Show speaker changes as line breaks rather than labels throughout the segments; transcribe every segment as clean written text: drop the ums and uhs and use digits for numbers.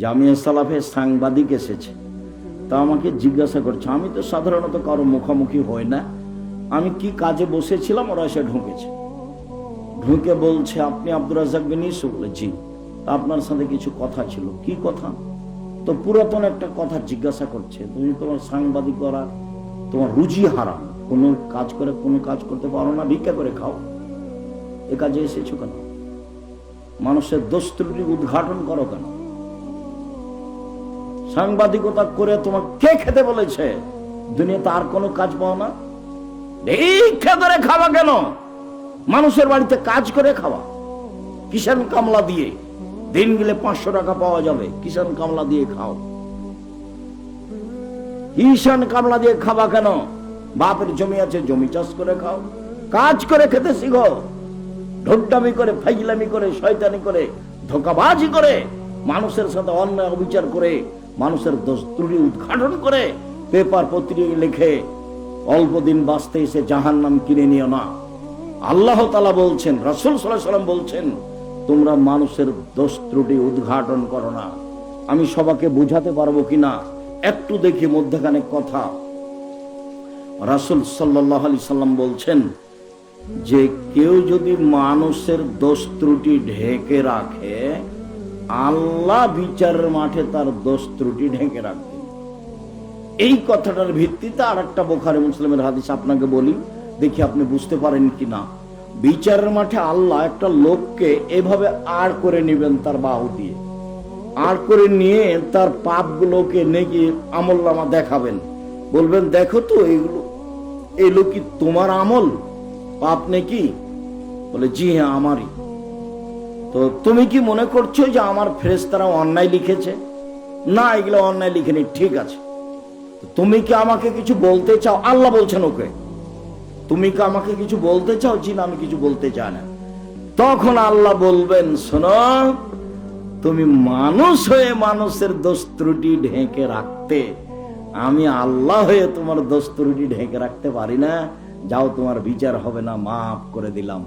জামিয়া সালাফে সাংবাদিক এসেছে, তা আমাকে জিজ্ঞাসা করছে। আমি তো সাধারণত কারো মুখোমুখি হই না, আমি কি কাজে বসেছিলাম, ওরা এসে ঢুকেছে। ঢুকে বলছে, আপনি আব্দুর রাজ্জাক বিন ইউসুফ? বলে জি। আপনার সাথে কিছু কথা ছিল। কি কথা? তো পুরাতন একটা কথা জিজ্ঞাসা করছে, তুমি তোমার সাংবাদিক করার তোমার রুচি হারাম, কোনো কাজ করে কোনো কাজ করতে পারো না, ভিক্ষা করে খাও, এ কাজে এসেছো কেন? মানুষের দোষ ত্রুটি উদ্ঘাটন করো কেন? সাংবাদিকতা করে তোমার কে খেতে বলেছে? দুনিয়াতে আর কোনো কাজ পাও না, ভিক্ষা করে খাওয়া কেন? মানুষের বাড়িতে কাজ করে খাওয়া, কিষান কামলা দিয়ে দিন গেলে 500 টাকা পাওয়া যাবে, কিষান কামলা দিয়ে খাও। কিষান কামলা দিয়ে খাওয়া কেন? বাপের জমি আছে, জমি চাষ করে খাও, কাজ করে খেতে শিখো। ঢোকডামি করে, ফাইজলামি করে, শয়তানি করে, ধোঁকাবাজি করে, মানুষের সাথে অন্যায় অবিচার করে, মানুষের দোষ ত্রুটি উদ্ঘাটন করে, পেপার পত্রিকা লিখে অল্প দিন বাঁচতে এসে জাহান্নাম কিনে নিও না। আল্লাহ তাআলা বলছেন, রাসূল সাল্লাল্লাহু আলাইহি ওয়াসাল্লাম বলছেন, তোমরা মানুষের দোষ ত্রুটি উদ্ঘাটন করো না। আমি সবাইকে বুঝাতে পারবো কিনা একটু দেখি মধ্যখানে কথা। রাসূল সাল্লাল্লাহু আলাইহি সাল্লাম বলছেন যে কেউ যদি মানুষের দোষ ত্রুটি ঢেকে রাখে, আল্লাহ বিচারের মাঠে তার দোষ ত্রুটি ঢেকে রাখবেন। এই কথাটার ভিত্তিতে আর একটা বুখারী মুসলিমের হাদিস আপনাকে বলি, দেখি আপনি বুঝতে পারেন কিনা। বিচারের মাঠে আল্লাহ একটা লোককে এভাবে আড় করে নেবেন, তার বাহু দিয়ে আড় করে নিয়ে তার পাপগুলোকে নেকি আমলনামা দেখাবেন, বলবেন দেখো তো এগুলো কি তোমার আমল পাপ নাকি? বলে জি হ্যাঁ আমারই। তো তুমি কি মনে করছো যে আমার ফেরেশতারা অন্যায় লিখেছে? না, এগুলো অন্যায় লিখেনি। ঠিক আছে, তুমি কি আমাকে কিছু বলতে চাও? আল্লাহ বলছেন ওকে, তুমি কি আমাকে কিছু বলতে চাও? জি না, আমি কিছু বলতে চাই না। তখন আল্লাহ বলবেন, শোনো, তুমি মানুষ হয়ে মানুষের দোষ ত্রুটি ঢেকে রাখতে, আমি আল্লাহ হয়ে তোমার দোষ ত্রুটি ঢেকে রাখতে পারি না। যাও, তোমার বিচার হবে না, মাফ করে দিলাম।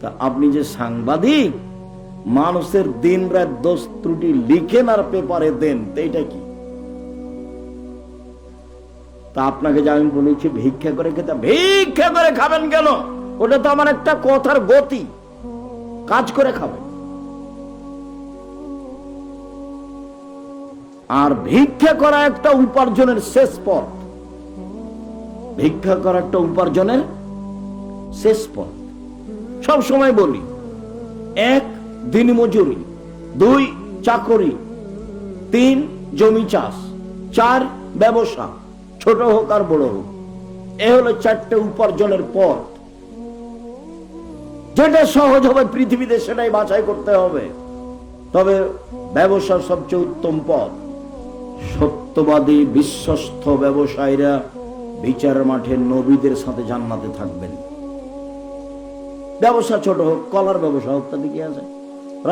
তা আপনি যে সাংবাদিক, মানুষের দিন রাত দোষ ত্রুটি লিখেন আর পেপারে দেন, এইটা কি? তা আপনাকে যে আমি বলেছি ভিক্ষা করে খেতে, ভিক্ষা করে খাবেন কেন? ওটা তো আমার একটা কথার গতি, কাজ করে খাবেন। আর ভিক্ষা করা একটা উপার্জনের শেষ পথ, ভিক্ষা করা একটা উপার্জনের শেষ পথ। সব সময় বলি, 1 দিনমজুরি, 2 চাকরি, 3 জমি চাষ, 4 ব্যবসা, ছোট হোক আর বড় হোক। এ হলো 4টে উপার্জনের পথ। যেটা সহজ হবে পৃথিবীতে সেটাই বাছাই করতে হবে। তবে ব্যবসা সবচেয়ে উত্তম পথ। সত্যবাদী বিশ্বস্ত ব্যবসায়ীরা বিচারের মাঠে নবীদের সাথে জান্নাতে থাকবেন। ব্যবসা ছোট হোক, কলার ব্যবসা হোক, তাতে কি আছে?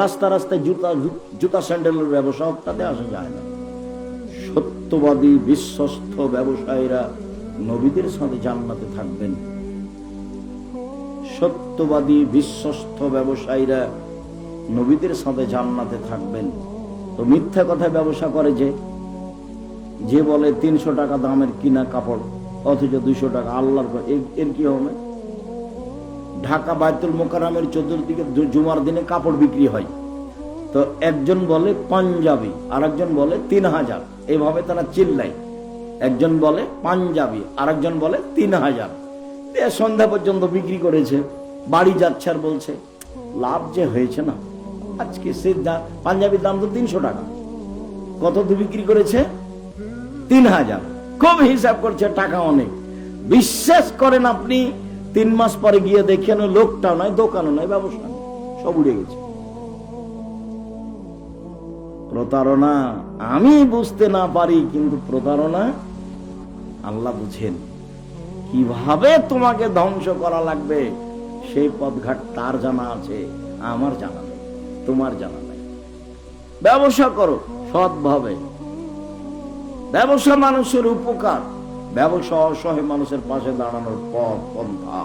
রাস্তা রাস্তায় জুতা স্যান্ডেলের ব্যবসা হোক, তাতে আসা যায় না। সত্যবাদী বিশ্বস্ত ব্যবসায়ীরা নবীদের সাথে জান্নাতে থাকবেন। সত্যবাদী বিশ্বস্ত ব্যবসায়ীরা নবীদের সাথে জান্নাতে থাকবেন। তো মিথ্যা কথায় ব্যবসা করে যে বলে 300 টাকা দামের কিনা কাপড়, অথচ 200 টাকা আল্লাহর, এর কি হবে? ঢাকা বায়তুল মোকাররমের চতুর্দিকে জুমার দিনে কাপড় বিক্রি হয়, তো একজন বলে পাঞ্জাবি, আর একজন বলে 3000, এইভাবে তারা চিল্লায়। একজন বলে পাঞ্জাবি, আর একজন বলে 3000। সন্ধ্যা পর্যন্ত বিক্রি করেছে, বাড়ি যাচ্ছে আর বলছে লাভ যে হয়েছে না আজকে। সে পাঞ্জাবির দাম তো 300 টাকা, কত বিক্রি করেছে? 3000। খুব হিসাব করছে, টাকা অনেক। বিশ্বাস করেন আপনি, 3 মাস পরে গিয়ে দেখেন লোকটাও নয়, দোকানও নয়, ব্যবসা সব উড়ে গেছে। প্রতারণা আমি বুঝতে না পারি, কিন্তু প্রতারণা আল্লাহ বুঝেন। কিভাবে তোমাকে ধ্বংস করা লাগবে সেই পথঘাট তার জানা আছে, আমার জানা নেই, তোমার জানা নেই। ব্যবসা করো সৎভাবে। ব্যবসা মানুষের উপকার, ব্যবসা অসহায় মানুষের পাশে দাঁড়ানোর পথ পন্থা।